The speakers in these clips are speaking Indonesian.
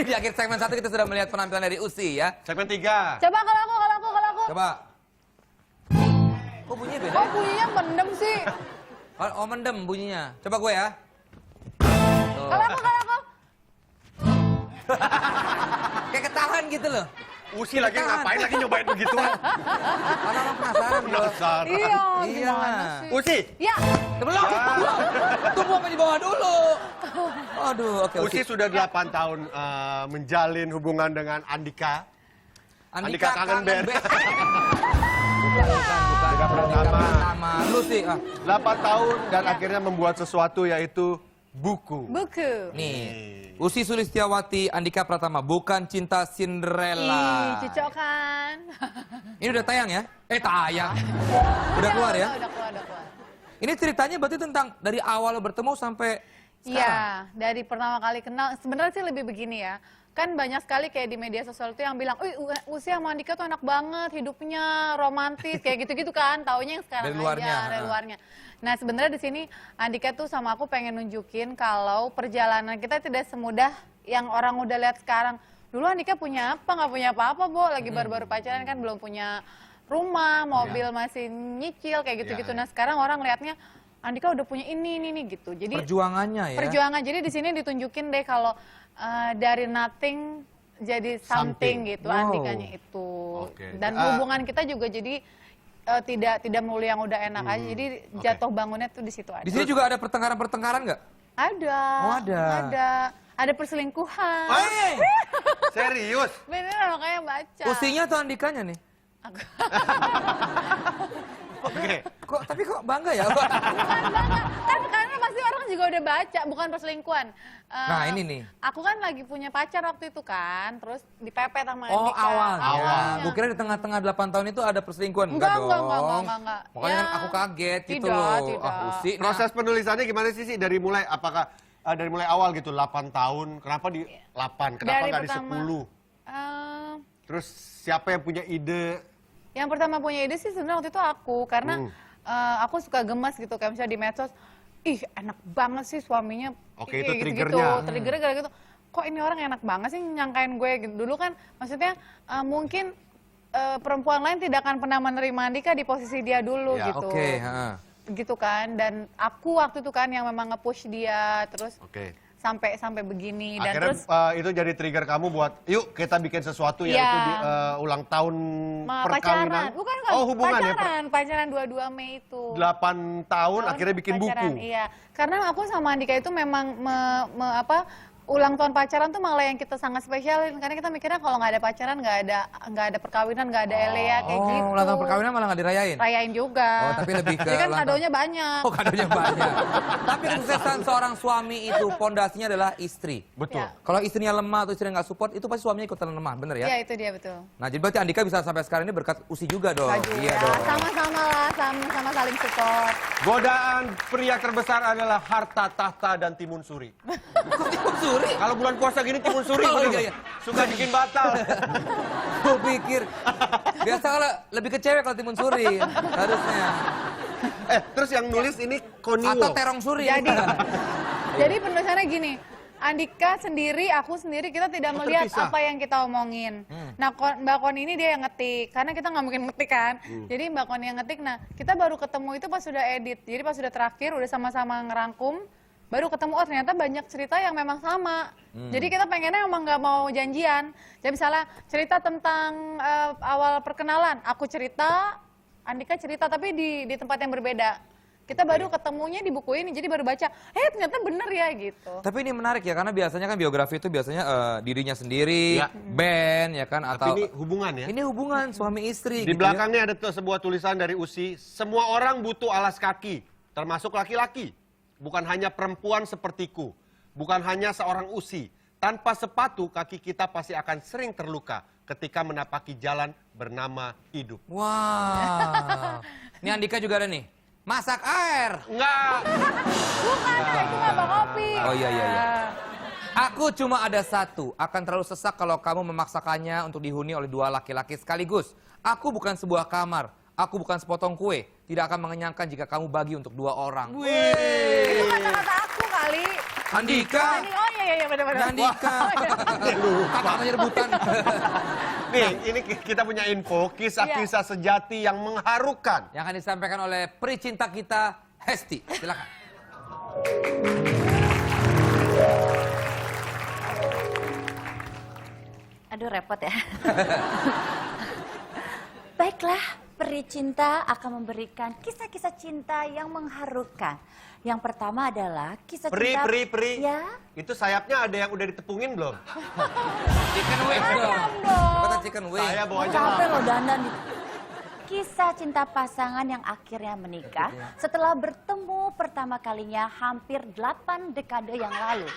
Tadi di akhir segmen 1 kita sudah melihat penampilan dari Usi ya. Segmen 3. Coba kalau aku. Coba. Kok bunyinya beda? Oh bunyinya mendem sih. Oh mendem bunyinya. Coba gue ya. Kalau aku. Kayak ketahan gitu loh. Usi lagi ngapain lagi nyobain begituan? Karena orang penasaran loh. Iya, Iya. gimana sih? Usi. Ya, Belum. Tunggu apa di bawah dulu. Aduh, oke. Usi sudah 8 tahun menjalin hubungan dengan Andika. Andika kangen band. Bukan. Andika Pertama. Lu sih. 8 tahun dan akhirnya membuat sesuatu yaitu buku. buku. Nih. Usi Sulistiawati, Andika Pratama, Bukan Cinta Cinderella. Ih, cocok kan? Ini udah tayang ya? Tayang. Udah keluar ya? Udah keluar. Ini ceritanya berarti tentang dari awal lo bertemu sampai sekarang? Iya, dari pertama kali kenal. Sebenarnya sih lebih begini ya. Kan banyak sekali kayak di media sosial itu yang bilang, Usi sama Andika tuh enak banget, hidupnya romantis, kayak gitu-gitu kan. Taunya yang sekarang Dari luarnya, aja, dari luarnya. Nah sebenarnya di sini Andika tuh sama aku pengen nunjukin kalau perjalanan kita tidak semudah yang orang udah lihat sekarang. Dulu Andika punya apa? Nggak punya apa-apa, Bo. Lagi baru-baru pacaran kan belum punya rumah, mobil masih nyicil, kayak gitu-gitu. Nah sekarang orang lihatnya, Andika udah punya ini gitu. Jadi Perjuangannya ya? perjuangan. Jadi di sini ditunjukin deh kalau dari nothing jadi something gitu Andikanya itu. Oke. Dan hubungan kita juga jadi tidak melulu yang udah enak aja. Jadi jatuh bangunnya tuh di situ aja. Di sini juga ada pertengkaran-pertengkaran nggak? Ada. Oh, ada. Ada perselingkuhan. Serius? Beneran makanya baca. Usinya atau Andikanya nih? Aku. Oke. Tapi kok bangga ya? Bukan banget. Kan karena pasti orang juga udah baca, bukan perselingkuhan. Nah ini nih. Aku kan lagi punya pacar waktu itu kan, terus dipepet sama Oh Andika. awalnya. Gue kira di tengah-tengah 8 tahun itu ada perselingkuhan. Enggak dong. Enggak. Makanya kan Ya, aku kaget gitu tidak, loh. tidak. Usi. Proses penulisannya gimana sih? Dari mulai apakah dari mulai awal gitu 8 tahun? Kenapa di 8? Kenapa Dari nggak di pertama. 10? Terus siapa yang punya ide? Yang pertama punya ide sih sebenarnya waktu itu aku, karena aku suka gemas gitu, kayak misalnya di medsos, ih enak banget sih suaminya. Oke, kayak itu gitu-gitu. triggernya. Triggernya gara gitu. Kok ini orang enak banget sih nyangkain gue gitu. Dulu kan maksudnya mungkin perempuan lain tidak akan pernah menerima Andika di posisi dia dulu Ya, gitu. Oke. Gitu kan, dan aku waktu itu kan yang memang nge-push dia terus Oke. sampai begini. Dan Akhirnya terus itu jadi trigger kamu buat yuk kita bikin sesuatu Iya. yaitu di ulang tahun perkawinan. pacaran, bukan Oh hubungan pacaran 22 Mei itu. 8 tahun akhirnya bikin pacaran, buku. Iya, karena aku sama Andika itu memang ulang tahun pacaran tuh malah yang kita sangat spesialin, karena kita mikirnya kalau nggak ada pacaran nggak ada perkawinan, nggak ada elea kayak gitu. Ulang tahun perkawinan malah nggak dirayain? Rayain juga. Oh tapi lebih ke Jadi kan ulang tahun. kadonya banyak. Oh kadonya banyak. Tapi kesuksesan seorang suami itu pondasinya adalah istri. Betul. Ya. Kalau istrinya lemah atau istrinya nggak support, itu pasti suaminya ikutan lemah, bener ya? Iya itu dia betul. Nah jadi berarti Andika bisa sampai sekarang ini berkat Usi juga dong. Baju Iya ya, dong. sama-sama lah, sama-sama saling support. Godaan pria terbesar adalah harta, tahta, dan timun suri. Kok timun suri? Kalau bulan puasa gini timun suri Oh, bener. iya. Suka bikin batal. Gue pikir biasa kalau lebih ke cewek kalau timun suri harusnya. Terus yang nulis ini Koniwo. Atau terong suri. Jadi penulisannya gini, Andika sendiri, aku sendiri, kita tidak melihat terpisah. apa yang kita omongin. Nah, Mbak Kon ini dia yang ngetik, karena kita nggak mungkin ngetik kan. Jadi Mbak Kon yang ngetik, nah kita baru ketemu itu pas sudah edit. Jadi pas sudah terakhir, udah sama-sama ngerangkum, baru ketemu, oh ternyata banyak cerita yang memang sama. Jadi kita pengennya emang nggak mau janjian. Jadi misalnya cerita tentang awal perkenalan, aku cerita, Andika cerita, tapi di tempat yang berbeda. Kita baru ketemunya di buku ini, jadi baru baca, ternyata bener ya gitu. Tapi ini menarik ya, karena biasanya kan biografi itu biasanya dirinya sendiri, Ya. band ya kan, Tapi atau ini hubungan ya. ini hubungan suami istri. Di gitu belakangnya ada sebuah tulisan dari Usi, semua orang butuh alas kaki, termasuk laki-laki. Bukan hanya perempuan sepertiku, bukan hanya seorang Usi. Tanpa sepatu, kaki kita pasti akan sering terluka ketika menapaki jalan bernama hidup. Ya. Wah, ini Andika juga ada nih. Masak air. Enggak. Bukan, itu nggak kopi. Oh iya. Aku cuma ada satu, akan terlalu sesak kalau kamu memaksakannya untuk dihuni oleh dua laki-laki sekaligus. Aku bukan sebuah kamar, aku bukan sepotong kue. Tidak akan mengenyangkan jika kamu bagi untuk dua orang. Itu kata-kata aku kali. Andika. Oh ya, iya benar-benar. Nandika. Kakak rebutan. Nih, ini kita punya info kisah-kisah sejati yang mengharukan. Yang akan disampaikan oleh pericinta kita, Hesti. Silakan. Aduh repot ya. Baiklah, peri cinta akan memberikan kisah-kisah cinta yang mengharukan. Yang pertama adalah kisah cinta... Peri. Ya? Itu sayapnya ada yang udah ditepungin belum? Chicken wings dong. Kata chicken wings. Saya bawa aja. Capek loh dandan. Kisah cinta pasangan yang akhirnya menikah setelah bertemu pertama kalinya hampir 8 dekade yang lalu.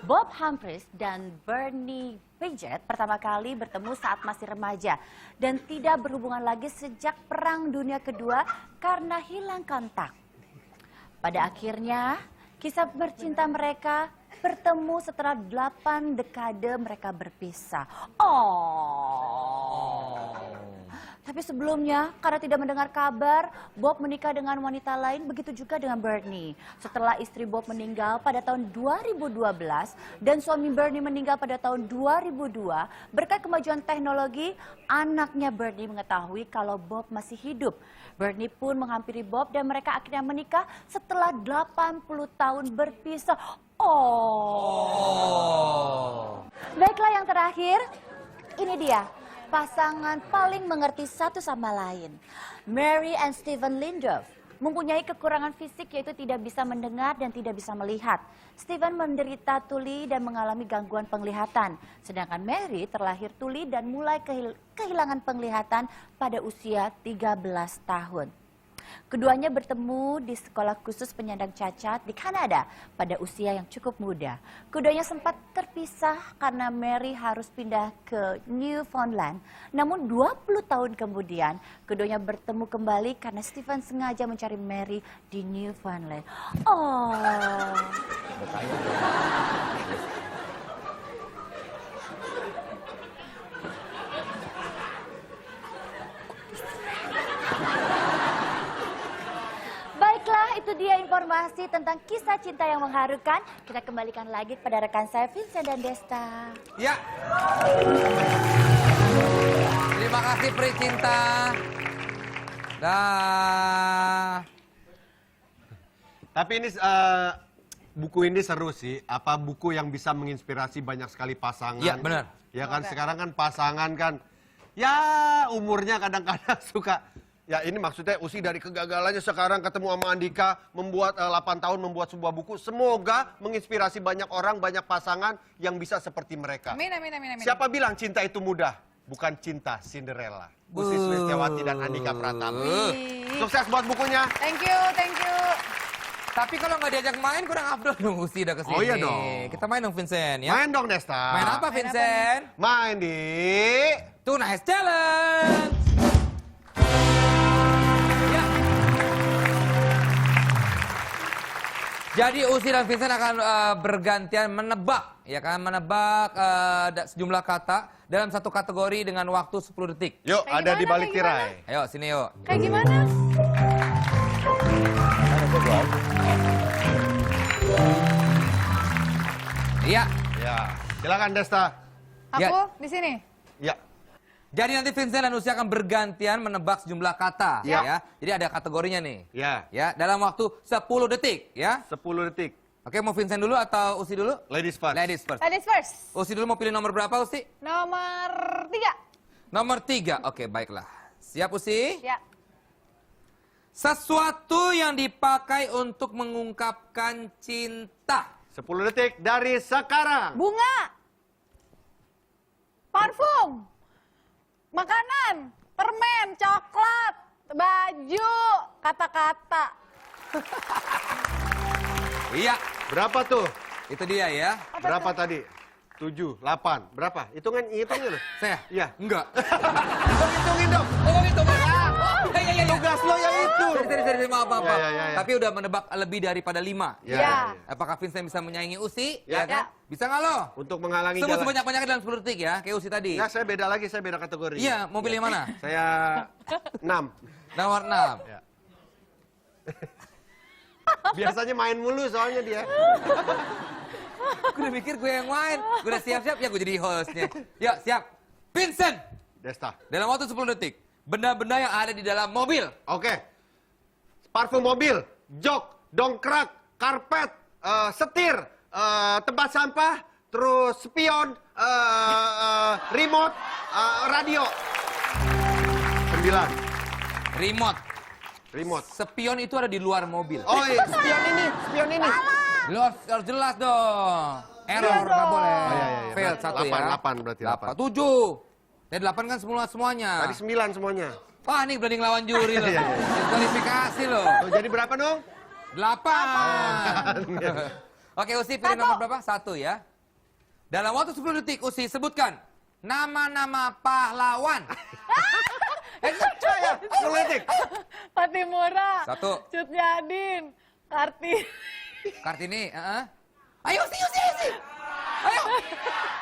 Bob Humphries dan Bernie Paget pertama kali bertemu saat masih remaja dan tidak berhubungan lagi sejak Perang Dunia Kedua karena hilang kontak. Pada akhirnya, kisah bercinta mereka bertemu setelah 8 dekade mereka berpisah. Tapi sebelumnya, karena tidak mendengar kabar, Bob menikah dengan wanita lain, begitu juga dengan Bernie. Setelah istri Bob meninggal pada tahun 2012 dan suami Bernie meninggal pada tahun 2002, berkat kemajuan teknologi, anaknya Bernie mengetahui kalau Bob masih hidup. Bernie pun menghampiri Bob dan mereka akhirnya menikah setelah 80 tahun berpisah. Baiklah yang terakhir, ini dia. Pasangan paling mengerti satu sama lain. Mary and Stephen Lindorf mempunyai kekurangan fisik yaitu tidak bisa mendengar dan tidak bisa melihat. Stephen menderita tuli dan mengalami gangguan penglihatan. Sedangkan Mary terlahir tuli dan mulai kehilangan penglihatan pada usia 13 tahun. Keduanya bertemu di sekolah khusus penyandang cacat di Kanada pada usia yang cukup muda. Keduanya sempat terpisah karena Mary harus pindah ke Newfoundland. Namun 20 tahun kemudian, keduanya bertemu kembali karena Stephen sengaja mencari Mary di Newfoundland. Baiklah, itu dia informasi tentang kisah cinta yang mengharukan. Kita kembalikan lagi kepada rekan saya Vincent dan Desta. Ya. Terima kasih peri cinta. Dah. Tapi ini buku ini seru sih. Apa buku yang bisa menginspirasi banyak sekali pasangan? Iya, benar. Ya kan sekarang kan pasangan kan ya umurnya kadang-kadang suka. Ya ini maksudnya Usi dari kegagalannya sekarang ketemu sama Andika membuat 8 tahun membuat sebuah buku. Semoga menginspirasi banyak orang, banyak pasangan yang bisa seperti mereka. Amin. Siapa bilang cinta itu mudah? Bukan cinta Cinderella. Usi Sulistiawati dan Andika Pratama. Sukses buat bukunya. Thank you. Tapi kalau nggak diajak main kurang afdol dong Usi udah kesini. Oh iya dong. Kita main dong Vincent ya. Main dong Nesta. Main apa Vincent? Main di Tuna Challenge. Ya. Jadi Usi dan Vincent akan bergantian menebak, ya kan? Menebak sejumlah kata dalam satu kategori dengan waktu 10 detik. Yuk, Kayak ada di gimana, balik kayak gimana? tirai. Ayo sini yuk. Kayak gimana? Iya. Ya, silakan Desta. Aku Ya. di sini. Ya. Jadi nanti Vincent dan Usi akan bergantian menebak sejumlah kata, Ya. ya. Jadi ada kategorinya nih. Ya. Ya, dalam waktu 10 detik, ya. 10 detik. Oke, mau Vincent dulu atau Usi dulu? Ladies first. Ladies first. Ladies first. Usi dulu mau pilih nomor berapa, Usi? Nomor 3. Nomor 3. Oke, baiklah. Siap, Usi? Ya. Sesuatu yang dipakai untuk mengungkapkan cinta. 10 detik dari sekarang. Bunga. Parfum. Makanan. Permen. Coklat. Baju. Kata-kata. Iya, Berapa tuh? itu dia ya. Berapa tadi? 7, 8. Berapa? Hitungnya loh. Saya? Iya. Enggak. Hitungin dong. Oh, itu ya. Tugas lo yang itu. Seri, maaf. Ya. Tapi udah menebak lebih daripada 5. Ya. Apakah Vincent bisa menyaingi Usi? Ya. kan? Bisa nggak lo? Untuk menghalangi Sebut jalan. sebanyak-banyaknya dalam 10 detik ya, kayak Usi tadi. Ya, saya beda lagi, saya beda kategori. Iya, mau pilih mana? Saya 6. Nomor 6. Ya. Biasanya main mulu soalnya dia. Gue udah mikir gue yang main. Gue udah siap-siap, ya gue jadi hostnya. Yuk, siap. Vincent, Desta. dalam waktu 10 detik, benda-benda yang ada di dalam mobil. Oke. Parfum mobil, jok, dongkrak, karpet, setir, tempat sampah, terus spion, remote, radio. 9. Remote. Spion itu ada di luar mobil. Oh iya, spion ini. Lo harus jelas dong. Error, nggak boleh. Oh, iya. Fail 1 ya. 8 berarti 8. 7. Dari 8 kan semuanya. Tadi 9 semuanya. Wah, ini berani ngelawan juri loh. Iya. Kualifikasi loh. Oh, jadi berapa dong? 8. Oke, Usi pilih nomor berapa? 1 ya. Dalam waktu 10 detik, Usi sebutkan nama-nama pahlawan. Saya, 10 detik. Patimura. 1. Cut Yadin. Kartini, Ayo, Usi. Ayo.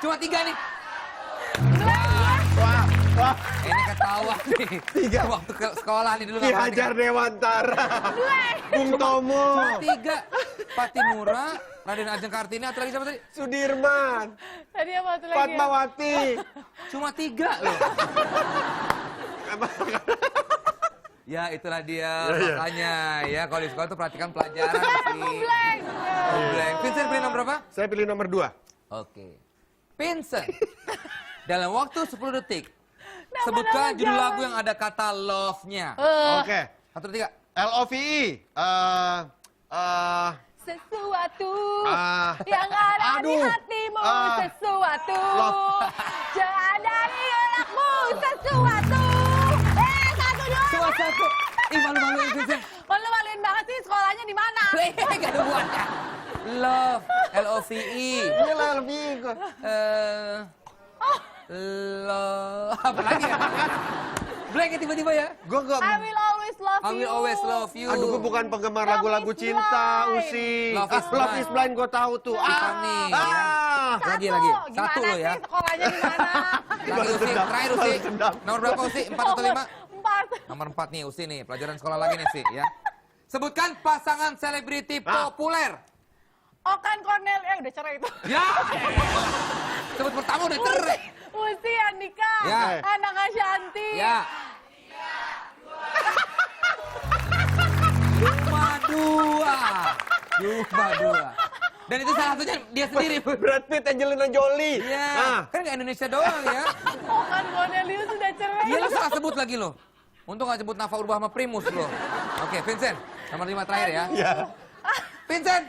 Cuma 3 nih. Wah. Ini ketahuan nih. 3. Waktu ke sekolah nih dulu. Ki Hajar Dewantara. Bung Tomo. 3. Patimura, Raden Ajeng Kartini, atau lagi siapa tadi? Sudirman. Tadi apa tuh lagi? Fatmawati. Cuma 3 loh. Ya, itulah dia makanya ya kalau di sekolah tuh perhatikan pelajaran sih. Blank. Vincent pilih nomor berapa? Saya pilih nomor 2. Oke. Vincent. Dalam waktu 10 detik. Sebutkan judul lagu yang ada kata love-nya. Oke. 1, 2, 3. LOVE. Sesuatu yang ada di aduh. hatimu, sesuatu Love. ada di anakmu, sesuatu. 1, 2. Ih, malu-maluin Vincent. Malu-maluin banget sih, sekolahnya di mana? Gak ada buatnya. Love. L-O-V-E. Ini LOVE. Love. Apa lagi ya? Blank ya tiba-tiba ya? Gue gak... I will always love I you. will always love you. Aduh, gue bukan penggemar Love lagu-lagu is cinta, blind. Usi. Love is Love is blind gue tahu tuh. Tiffany, ya. Ah. Lagi. Gimana Satu lo ya. sih sekolahnya di mana? Lagi Usi, terakhir Usi. Balas dendam. Nomor berapa Usi? 4 atau 5? 4. Nomor 4 nih Usi nih, pelajaran sekolah lagi nih Usi ya. Sebutkan pasangan selebriti populer. Okan Cornel, udah cerai itu. Ya. Sebut pertama udah cerai. Usi, Andika, Ya. Anak Ashanti. Ya. Cuma dua. Dan itu salah satunya dia sendiri. Brad Pitt, Angelina Jolie. Iya. Ah. Kan nggak Indonesia doang ya. Okan Cornelius sudah cerai. Iya lo salah sebut lagi lo. Untung nggak sebut Nafa Urbah sama Primus lo. Oke, Vincent. Nomor 5 terakhir ya. Iya. Vincent.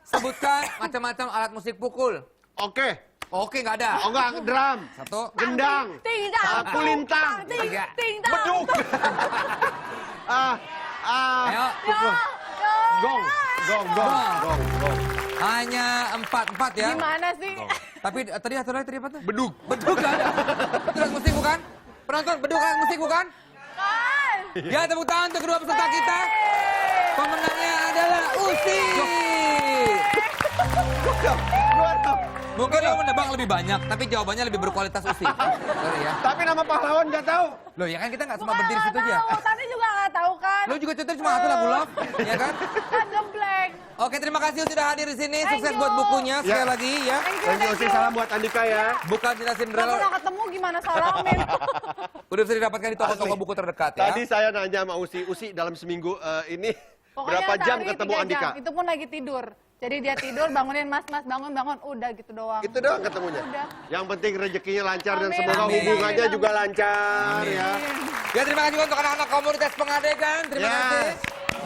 Sebutkan macam-macam alat musik pukul. Oke. Oke, nggak ada. Oh enggak, drum. 1. Gendang. Ting-tang. Kulintang. Tiga. Ting-tang. Beduk. Ayo. Gong. Hanya 4 ya. Gimana sih? Tapi tadi satu lagi tadi apa tuh? Beduk. Beduk nggak ada. Itu alat musik bukan? Penonton, beduk alat musik bukan? Kan? Ya, tepuk tangan untuk kedua peserta kita. Pemenangnya adalah Usi. Mungkin lo menebak lebih banyak, tapi jawabannya lebih berkualitas Usi. Sorry ya. Tapi nama pahlawan nggak tahu. Loh ya kan kita nggak cuma berdiri situ aja. Tadi juga nggak tahu kan? Lo juga contohnya cuma satu lagu Love, ya kan? Kan gembleng. Oke, terima kasih sudah hadir di sini. Thank Sukses you. buat bukunya sekali Ya. lagi ya. Thank you, Usi. Salam buat Andika ya. Bukan Cinta Nggak Cinderella. pernah ketemu gimana salamin? Udah bisa didapatkan di toko-toko Asli. buku terdekat ya. Tadi saya nanya sama Usi dalam seminggu ini Pokoknya berapa jam sehari ketemu 3 Andika? jam. Itu pun lagi tidur. Jadi dia tidur, bangunin mas, bangun, udah gitu doang. Itu doang ketemunya. Udah. Yang penting rezekinya lancar dan Amin, semoga amin, hubungannya amin, juga amin. lancar ya. Ya terima kasih juga untuk anak-anak komunitas pengadegan. Terima Yes. kasih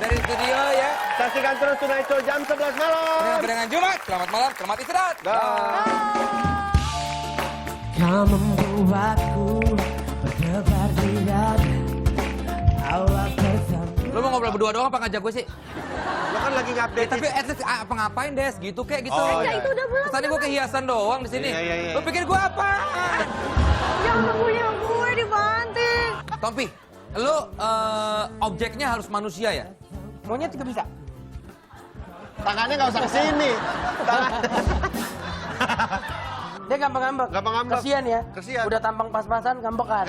dari studio ya. Saksikan terus Tonight Show jam 11 malam. Dengan barengan Jumat. Selamat malam, selamat istirahat. Kau membuatku berdebar di dada. Awal pertama Lo mau ngobrol berdua doang apa ngajak gue sih? Lo kan lagi Ya, ngupdate. tapi at least apa ngapain Des? Gitu kayak gitu. Oh, iya. Itu udah belum. Tadi gue kehiasan doang di sini. Iya, iya, iya. Lo pikir gue apa? Yang punya gue dibanting. Tompi, lo objeknya harus manusia ya? monyet juga bisa. Tangannya nggak usah kesini. Dia gampang ngambek. Gampang ngambek. Kasian ya. Kasian. Udah tampang pas-pasan ngambekan.